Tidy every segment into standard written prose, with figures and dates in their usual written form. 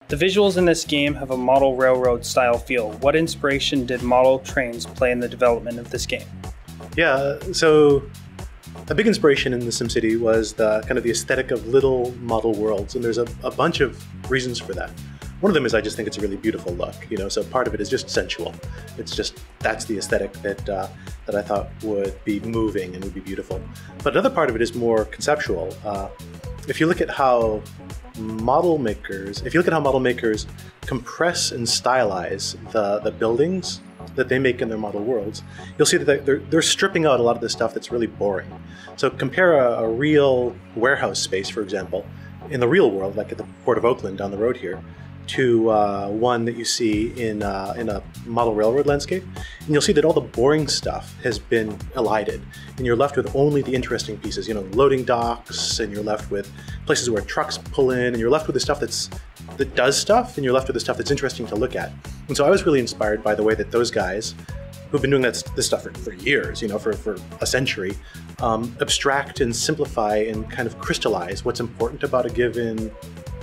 The visuals in this game have a model railroad style feel. What inspiration did model trains play in the development of this game? Yeah, so a big inspiration in the SimCity was the kind of the aesthetic of little model worlds, and there's a bunch of reasons for that. One of them is I just think it's a really beautiful look, so part of it is just sensual. It's just, that's the aesthetic that I thought would be moving and would be beautiful. But another part of it is more conceptual. If you look at how model makers compress and stylize the buildings that they make in their model worlds, you'll see that they're stripping out a lot of the stuff that's really boring. So compare a real warehouse space, for example, in the real world, like at the Port of Oakland down the road here, to one that you see in a model railroad landscape, and you'll see that all the boring stuff has been elided, and you're left with only the interesting pieces, loading docks, and you're left with places where trucks pull in, and you're left with the stuff that does stuff, and you're left with the stuff that's interesting to look at. And so I was really inspired by the way that those guys, who've been doing this stuff for years, for a century, abstract and simplify and kind of crystallize what's important about a given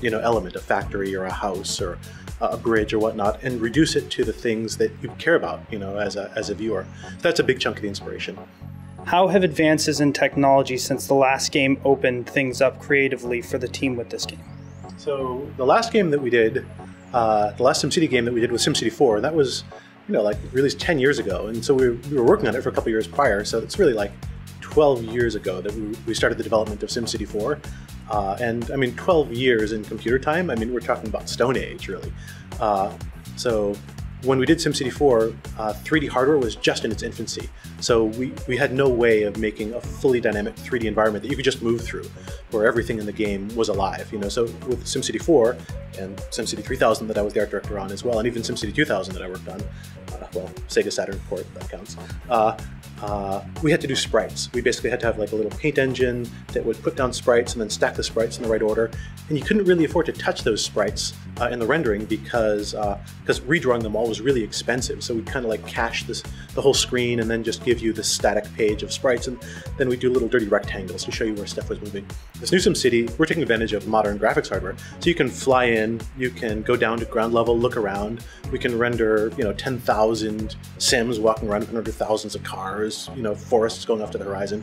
element, a factory or a house or a bridge or whatnot, and reduce it to the things that you care about, as a viewer. So that's a big chunk of the inspiration. How have advances in technology since the last game opened things up creatively for the team with this game? So the last game that we did, the last SimCity game that we did was SimCity 4, and that was, like released 10 years ago. And so we were working on it for a couple years prior, so it's really like 12 years ago that we started the development of SimCity 4. And I mean, 12 years in computer time, we're talking about Stone Age, really. So when we did SimCity 4, 3D hardware was just in its infancy. So we had no way of making a fully dynamic 3D environment that you could just move through, where everything in the game was alive. So with SimCity 4 and SimCity 3000 that I was the art director on as well, and even SimCity 2000 that I worked on, well, Sega Saturn port, that counts. We had to do sprites. We basically had to have like a little paint engine that would put down sprites and then stack the sprites in the right order. And you couldn't really afford to touch those sprites in the rendering because redrawing them all was really expensive. So we kind of like cache the whole screen and then just give you the static page of sprites, and then we do little dirty rectangles to show you where stuff was moving. This new SimCity, we're taking advantage of modern graphics hardware. So you can fly in, you can go down to ground level, look around. We can render 10,000 Sims walking around. We can render thousands of cars, forests going off to the horizon,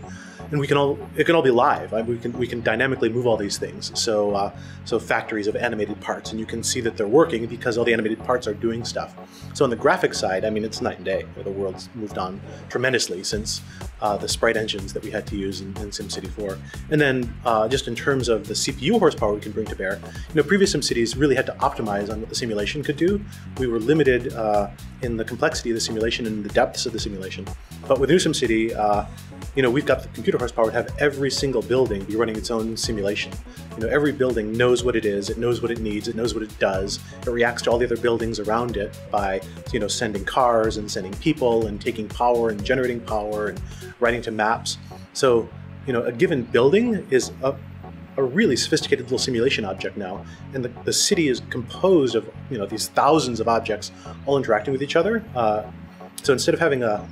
and it can all be live. We can dynamically move all these things. So factories of animated parts, and you can see that they're working because all the animated parts are doing stuff. So on the graphics side, it's night and day. The world's moved on tremendously since the sprite engines that we had to use in SimCity 4. And then just in terms of the CPU horsepower we can bring to bear, previous SimCities really had to optimize on what the simulation could do. We were limited in the complexity of the simulation and the depths of the simulation. But with new SimCity, we've got the computer horsepower to have every single building be running its own simulation. Every building knows what it is, it knows what it needs, it knows what it does. It reacts to all the other buildings around it by, sending cars and sending people and taking power and generating power and writing to maps. So, a given building is a really sophisticated little simulation object now, and the city is composed of these thousands of objects all interacting with each other. So instead of having a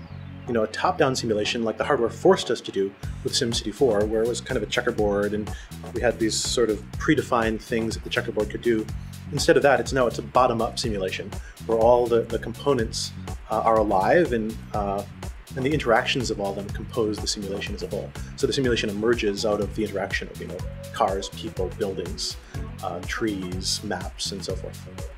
top-down simulation like the hardware forced us to do with SimCity 4, where it was kind of a checkerboard and we had these sort of predefined things that the checkerboard could do, instead of that, it's a bottom-up simulation where all the components are alive, and the interactions of all of them compose the simulation as a whole. So the simulation emerges out of the interaction of cars, people, buildings, trees, maps, and so forth.